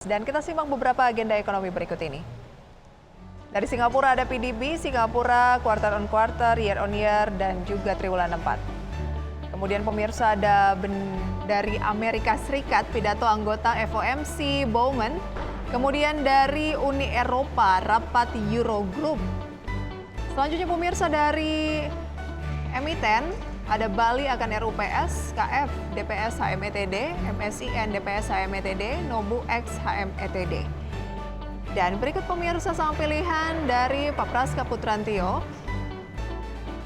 Dan kita simak beberapa agenda ekonomi berikut ini. Dari Singapura ada PDB, Singapura quarter on quarter, year on year, dan juga triwulan 4. Kemudian pemirsa ada dari Amerika Serikat, pidato anggota FOMC Bowman. Kemudian dari Uni Eropa, rapat Eurogroup. Selanjutnya pemirsa dari emiten, ada Bali akan RUPS, KF, DPS HMETD, MSIN DPS HMETD, Nobu X HMETD. Dan berikut pemirsa saham pilihan dari Pak Praska Putrantio.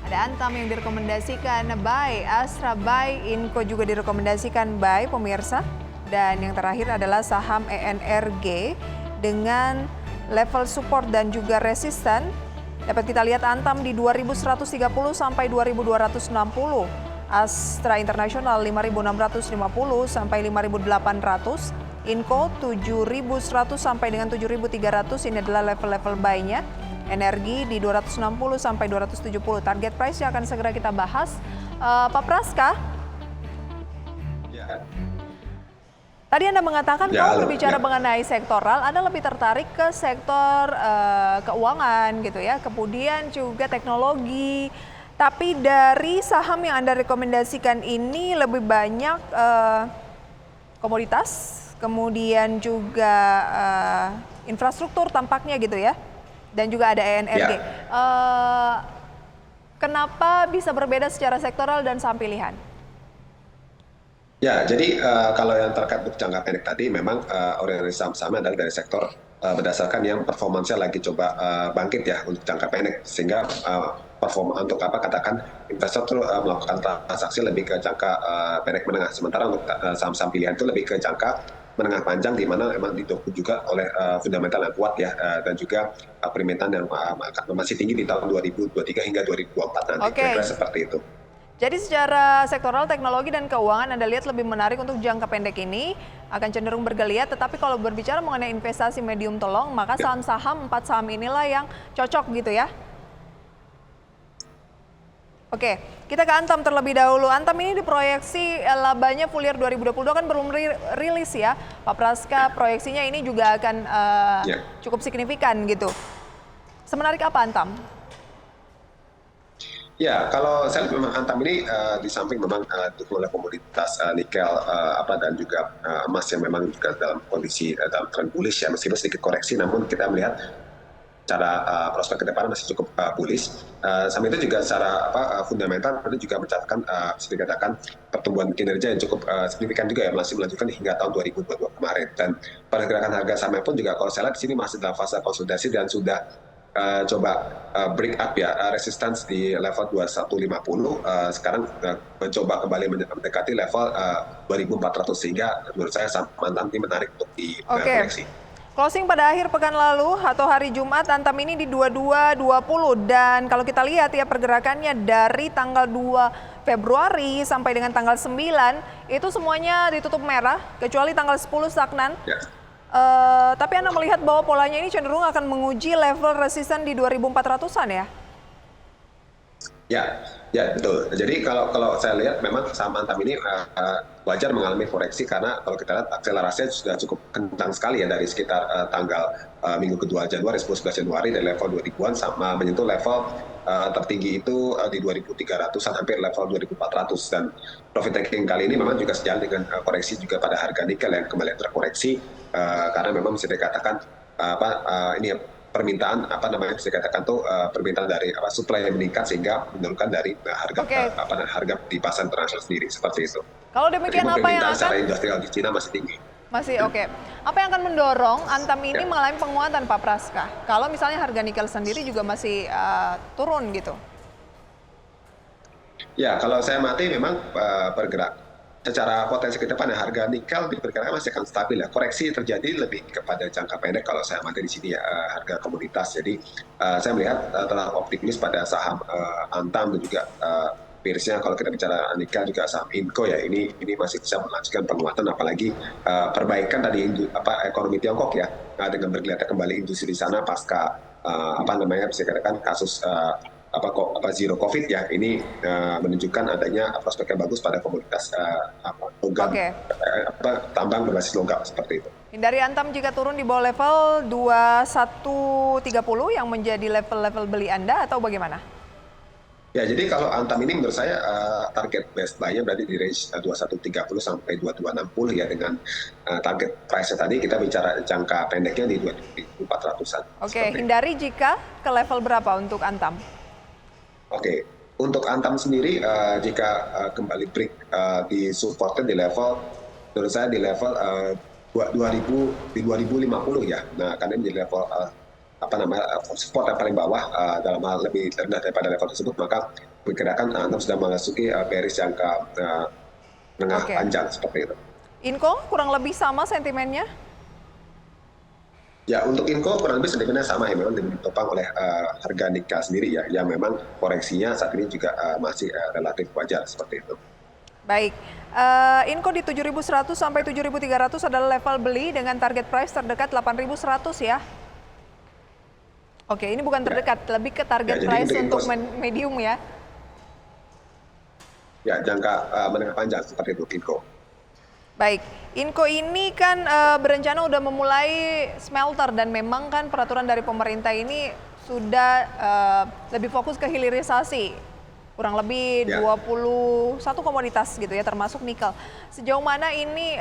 Ada Antam yang direkomendasikan buy, Astra buy, Inco juga direkomendasikan buy pemirsa. Dan yang terakhir adalah saham ENRG dengan level support dan juga resisten. Dapat kita lihat Antam di 2130 sampai 2260, Astra Internasional 5650 sampai 5800, Inco 7100 sampai dengan 7300, ini adalah level-level buy-nya. Energi di 260 sampai 270. Target price yang akan segera kita bahas. Pak Praska? Ya. Tadi Anda mengatakan kalau berbicara mengenai sektoral, Anda lebih tertarik ke sektor keuangan gitu ya, kemudian juga teknologi. Tapi dari saham yang Anda rekomendasikan ini lebih banyak komoditas, kemudian juga infrastruktur tampaknya gitu ya, dan juga ada ENRG. Ya. Kenapa bisa berbeda secara sektoral dan saham pilihan? Ya, jadi kalau yang terkait untuk jangka pendek tadi memang orientasi saham-sahamnya adalah dari sektor berdasarkan yang performanya lagi coba bangkit ya untuk jangka pendek, sehingga performa untuk katakan investor tuh melakukan transaksi lebih ke jangka pendek menengah, sementara untuk saham-saham pilihan itu lebih ke jangka menengah panjang, di mana memang didukung juga oleh fundamental yang kuat ya, dan juga permintaan yang masih tinggi di tahun 2023 hingga 2024 nanti. Kira-kira seperti itu. Jadi secara sektoral, teknologi dan keuangan Anda lihat lebih menarik untuk jangka pendek ini, akan cenderung bergeliat. Tetapi kalau berbicara mengenai investasi medium to long, maka saham-saham 4 saham inilah yang cocok gitu ya. Oke, kita ke Antam terlebih dahulu. Antam ini diproyeksi labanya full year 2022 kan belum rilis ya. Pak Praska, proyeksinya ini juga akan cukup signifikan gitu. Semenarik apa Antam? Ya, kalau saya lihat memang Antam ini di samping memang didukung oleh komoditas nikel dan juga emas yang memang juga dalam kondisi dalam tren bullish ya, meskipun sedikit koreksi, namun kita melihat cara prospek ke depan masih cukup bullish. Sampai itu juga secara fundamental itu juga mencatatkan bisa dikatakan pertumbuhan kinerja yang cukup signifikan juga ya, masih melanjutkan hingga tahun 2022 kemarin. Dan pergerakan harga sahamnya pun juga kalau saya lihat di sini masih dalam fase konsolidasi dan sudah coba break up ya, resistance di level 2150, sekarang mencoba kembali mendekati level 2400, sehingga menurut saya saham Antam ini menarik untuk dikoreksi. Closing pada akhir pekan lalu atau hari Jumat, Antam ini di 2220, dan kalau kita lihat ya pergerakannya dari tanggal 2 Februari sampai dengan tanggal 9 itu semuanya ditutup merah, kecuali tanggal 10 stagnan. Ya. Tapi Anda melihat bahwa polanya ini cenderung akan menguji level resisten di 2400-an ya? Ya betul. Jadi kalau saya lihat memang saham Antam ini wajar mengalami koreksi, karena kalau kita lihat akselerasinya sudah cukup kencang sekali ya, dari sekitar tanggal minggu kedua Januari, 10-11 Januari dari level 2000-an sama menyentuh level tertinggi itu di 2300-an, hampir level 2400. Dan profit taking kali ini memang juga sejalan dengan koreksi juga pada harga nikel yang kembali terkoreksi, karena memang bisa dikatakan ini ya, permintaan bisa dikatakan tuh permintaan dari supply yang meningkat, sehingga menurunkan dari harga harga di pasar internasional sendiri, seperti itu. Kalau demikian apa yang akan secara industrial di Cina masih tinggi. Masih oke. Apa yang akan mendorong Antam ini mengalami penguatan Pak Praska? Kalau misalnya harga nikel sendiri juga masih turun gitu. Ya, kalau saya amati memang bergerak. Secara potensi ke depan harga nikel diperkirakan masih akan stabil ya. Koreksi terjadi lebih kepada jangka pendek kalau saya amati di sini ya, harga komoditas. Jadi saya melihat terlalu optimis pada saham Antam dan juga peersnya. Kalau kita bicara nikel juga saham Inco ya, ini masih bisa melanjutkan penguatan, apalagi perbaikan tadi ekonomi Tiongkok ya, dengan bergeliatnya kembali industri di sana pasca bisa dikatakan kasus zero COVID ya, ini menunjukkan adanya prospek yang bagus pada komoditas logam, tambang berbasis logam seperti itu. Hindari Antam jika turun di bawah level 2130 yang menjadi level-level beli Anda atau bagaimana? Ya, jadi kalau Antam ini menurut saya target best buy-nya berarti di range 2130 sampai 2260 ya, dengan target price-nya tadi kita bicara jangka pendeknya di 2400-an. Oke, hindari jika ke level berapa untuk Antam? Oke, untuk Antam sendiri jika kembali break di supportnya di level, menurut saya di level 2000 di 2050 ya. Nah, karena ini di level support yang paling bawah, dalam hal lebih rendah daripada level tersebut, maka perkirakan Antam sudah memasuki bearish jangka menengah panjang seperti itu. Inco kurang lebih sama sentimennya? Ya, untuk Inco kurang lebih sentimennya sama ya, memang ditopang oleh harga nikel sendiri ya, yang memang koreksinya saat ini juga masih relatif wajar seperti itu. Baik, Inco di 7.100 sampai 7.300 adalah level beli dengan target price terdekat 8.100 ya? Oke, ini bukan terdekat, lebih ke target price untuk medium ya? Ya, jangka menengah panjang seperti itu Inco. Baik, Inco ini kan berencana udah memulai smelter dan memang kan peraturan dari pemerintah ini sudah lebih fokus ke hilirisasi. Kurang lebih 21 komoditas gitu ya, termasuk nikel. Sejauh mana ini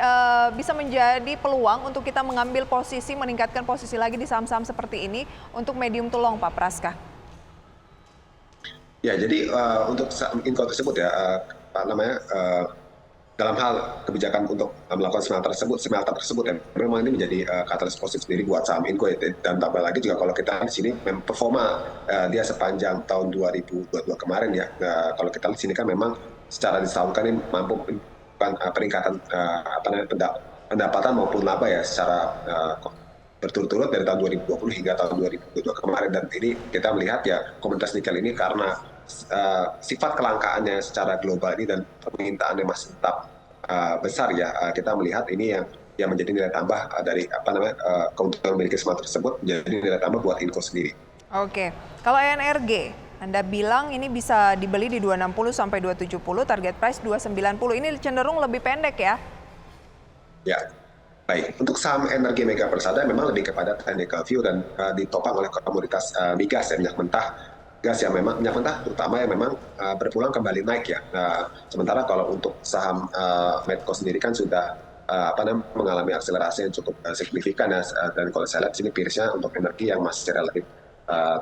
bisa menjadi peluang untuk kita mengambil posisi, meningkatkan posisi lagi di saham-saham seperti ini untuk medium to long, Pak Praska? Ya, jadi untuk Inco tersebut ya, dalam hal kebijakan untuk melakukan smelter tersebut ya, memang ini menjadi katalis positif sendiri buat saham Inco ya. Dan tambah lagi juga kalau kita di sini performa dia sepanjang tahun 2022 kemarin ya. Kalau kita lihat sini kan memang secara disetahunkan ini mampu peningkatan pendapatan maupun laba ya secara berturut-turut dari tahun 2020 hingga tahun 2022 kemarin. Dan ini kita melihat ya, komoditas nikel ini karena sifat kelangkaannya secara global ini dan permintaannya masih tetap besar ya, kita melihat ini yang menjadi nilai tambah dari keuntungan memiliki smelter tersebut, menjadi nilai tambah buat Inco sendiri. Oke, kalau ENRG Anda bilang ini bisa dibeli di 260 sampai 270, target price 290, ini cenderung lebih pendek ya? Ya, baik. Untuk saham energi Mega Persada memang lebih kepada technical view dan ditopang oleh komoditas migas ya, minyak mentah, gas yang memang minyak mentah terutama yang memang berpulang kembali naik ya. Sementara kalau untuk saham Medco sendiri kan sudah mengalami akselerasi yang cukup signifikan ya, dan kalau saya lihat sini peersnya untuk energi yang masih relatif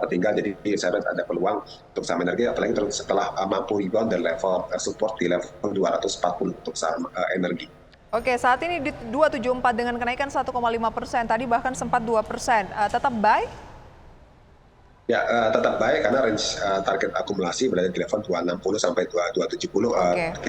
tertinggal, jadi saya lihat ada peluang untuk saham energi, apalagi setelah mampu rebound dari level support di level 240 untuk saham energi. Oke, saat ini di 274 dengan kenaikan 1,5%, tadi bahkan sempat 2%, tetap buy? Ya, tetap baik karena range target akumulasi berada di level 260 sampai 270.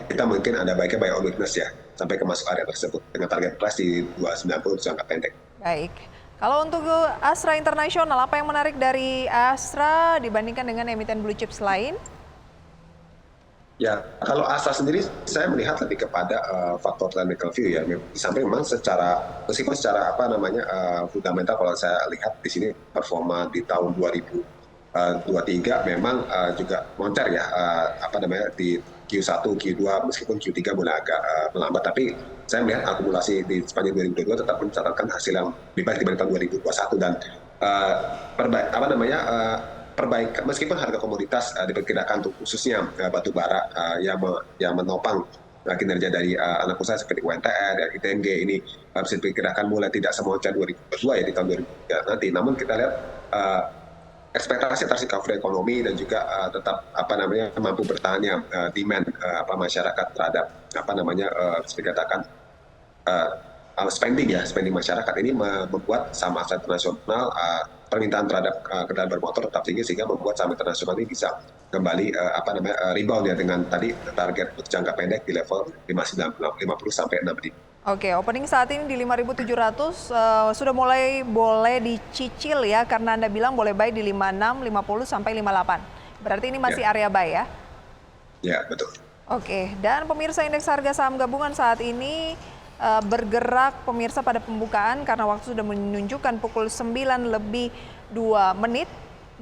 Kita mungkin ada baiknya buy on weakness ya, sampai ke masuk area tersebut dengan target price di 290 jangka pendek. Baik. Kalau untuk Astra International, apa yang menarik dari Astra dibandingkan dengan emiten blue chips lain? Ya, kalau Astra sendiri saya melihat lebih kepada faktor technical view ya. Di samping memang meskipun secara fundamental, kalau saya lihat di sini performa di tahun 2023 memang juga moncer ya, di Q1, Q2 meskipun Q3 mulai agak melambat, tapi saya melihat akumulasi di sepanjang 2022 tetap mencatatkan hasil yang lebih baik dibanding tahun 2021 dan perbaikan meskipun harga komoditas diperkirakan untuk khususnya batu bara yang menopang kinerja dari anak usaha seperti UNTR dan ITMG ini bisa diperkirakan mulai tidak semoncer 2022 ya di tahun 2023 nanti. Namun kita lihat ekspektasi atas recovery ekonomi dan juga tetap mampu bertahannya demand masyarakat terhadap bisa dikatakan spending masyarakat ini membuat saham aset internasional permintaan terhadap kendaraan bermotor tetap tinggi, sehingga membuat saham internasional ini bisa kembali rebound ya dengan tadi target jangka pendek di level 50 sampai 6.000. Oke, opening saat ini di 5.700 sudah mulai boleh dicicil ya, karena Anda bilang boleh buy di 56, 50 sampai 58. Berarti ini masih area buy ya? Ya, betul. Oke, dan pemirsa indeks harga saham gabungan saat ini bergerak pemirsa pada pembukaan karena waktu sudah menunjukkan pukul 9 lebih 2 menit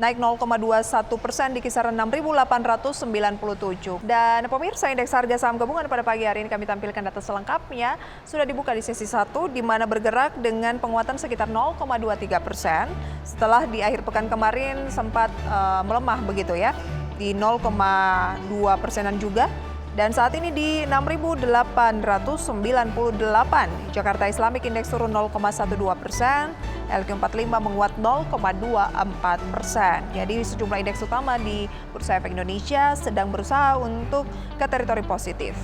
naik 0,21% di kisaran 6.897. Dan pemirsa, indeks harga saham gabungan pada pagi hari ini kami tampilkan data selengkapnya. Sudah dibuka di sesi 1, di mana bergerak dengan penguatan sekitar 0,23%. Setelah di akhir pekan kemarin sempat melemah begitu ya, di 0,2%-an juga. Dan saat ini di 6.898. Jakarta Islamic Index turun 0,12%, LQ45 menguat 0,24%. Jadi sejumlah indeks utama di Bursa Efek Indonesia sedang berusaha untuk ke teritori positif.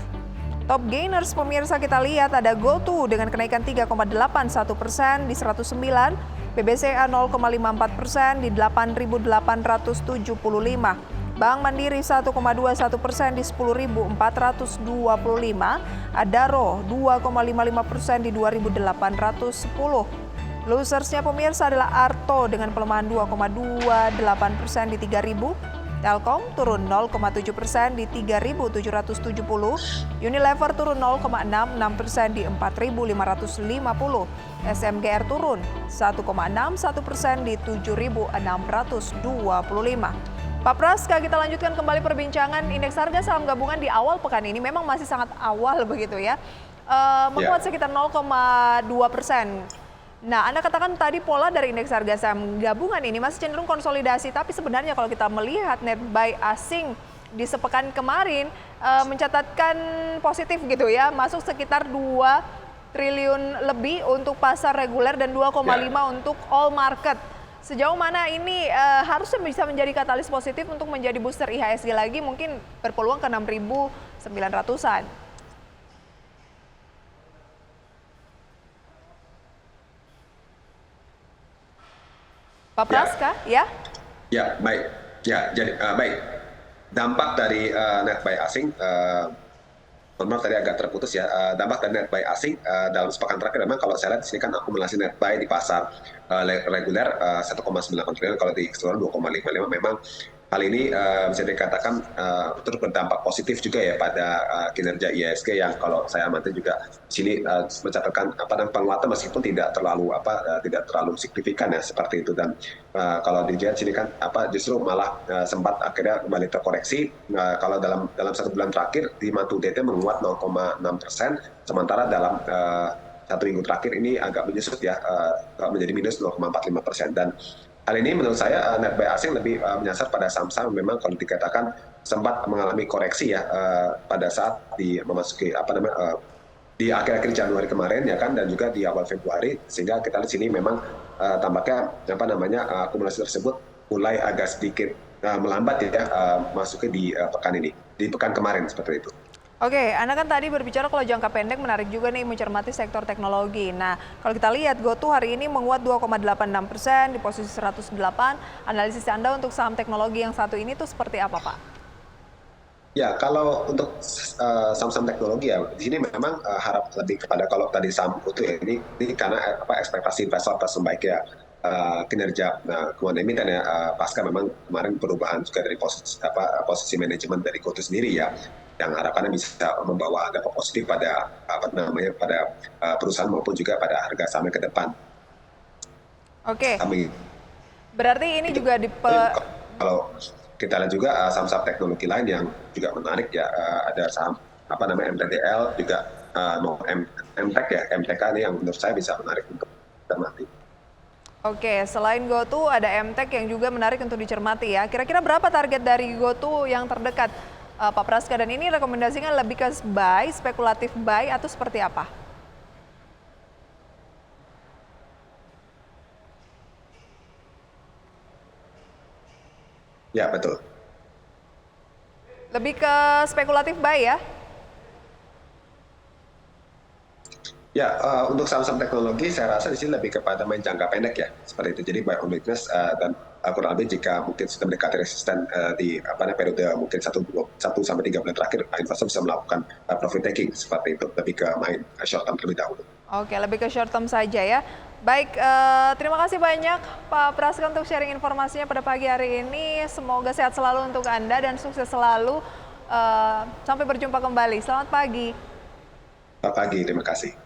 Top gainers pemirsa, kita lihat ada GoTo dengan kenaikan 3,81% di 109, BBCA 0,54% di 8.875. Bank Mandiri 1,21% di 10.425, Adaro 2,55% di 2.810. Losersnya pemirsa adalah Arto dengan pelemahan 2,28% di 3.000, Telkom turun 0,7% di 3.770, Unilever turun 0,66% di 4.550, SMGR turun 1,61% di 7.625. Pak Praska, kita lanjutkan kembali perbincangan. Indeks harga saham gabungan di awal pekan ini memang masih sangat awal begitu ya, menguat sekitar 0,2%. Nah, Anda katakan tadi pola dari indeks harga saham gabungan ini masih cenderung konsolidasi, tapi sebenarnya kalau kita melihat net buy asing di sepekan kemarin mencatatkan positif gitu ya, masuk sekitar 2 triliun lebih untuk pasar reguler dan 2,5 untuk all market. Sejauh mana ini harusnya bisa menjadi katalis positif untuk menjadi booster IHSG lagi, mungkin berpeluang ke 6.900-an. Pak Praska, ya? Ya, baik. Ya, jadi baik. Dampak dari net buy asing, maaf tadi agak terputus ya. Dampak dari net buy asing dalam sepekan terakhir memang kalau saya lihat di sini kan akumulasi net buy di pasar reguler 1,98 triliun, kalau di keseluruhan 2,55. Memang hal ini bisa dikatakan turut berdampak positif juga ya pada kinerja IHSG yang kalau saya amati juga di sini mencatatkan penguatan meskipun tidak terlalu signifikan ya seperti itu. Dan kalau dilihat sini kan justru malah sempat akhirnya kembali terkoreksi. Kalau dalam 1 bulan terakhir di month to date menguat 0,6%, sementara dalam 1 minggu terakhir ini agak menyusut ya, menjadi minus 0,45%. Dan hal ini menurut saya net buy asing lebih menyasar pada saham-saham memang kalau dikatakan sempat mengalami koreksi ya pada saat memasuki di akhir-akhir Januari kemarin ya kan, dan juga di awal Februari, sehingga kita lihat sini memang tampaknya akumulasi tersebut mulai agak sedikit melambat ya masuknya di pekan ini, di pekan kemarin seperti itu. Oke, Anda kan tadi berbicara kalau jangka pendek menarik juga nih mencermati sektor teknologi. Nah, kalau kita lihat GoTo hari ini menguat 2,86% di posisi 108. Analisis Anda untuk saham teknologi yang satu ini tuh seperti apa, Pak? Ya, kalau untuk saham-saham teknologi ya, di sini memang harap lebih kepada kalau tadi saham GoTo ya, ini karena ekspektasi investor atas membaiknya kinerja keuangan emiten ya, pasca memang kemarin perubahan juga dari posisi manajemen dari GoTo sendiri ya, yang harapannya bisa membawa dampak positif pada pada perusahaan maupun juga pada harga sahamnya ke depan. Oke. Berarti ini juga kalau kita lihat juga saham-saham teknologi lain yang juga menarik ya, ada saham MTTL juga MTEK ya, MTK ini yang menurut saya bisa menarik untuk dicermati. Oke, selain GoTo ada MTEK yang juga menarik untuk dicermati ya. Kira-kira berapa target dari GoTo yang terdekat, Pak Praska? Dan ini rekomendasinya lebih ke buy, spekulatif buy atau seperti apa? Ya, betul. Lebih ke spekulatif buy ya? Ya, untuk saham-saham teknologi saya rasa di sini lebih kepada main jangka pendek ya, seperti itu. Jadi buy on weakness dan kurang lebih jika mungkin sudah mendekati resisten di periode mungkin 1 sampai 3 bulan terakhir, investor bisa melakukan profit taking seperti itu, lebih ke main short term terlebih dahulu. Oke, lebih ke short term saja ya. Baik, terima kasih banyak Pak Praska untuk sharing informasinya pada pagi hari ini. Semoga sehat selalu untuk Anda dan sukses selalu. Sampai berjumpa kembali. Selamat pagi. Selamat pagi, terima kasih.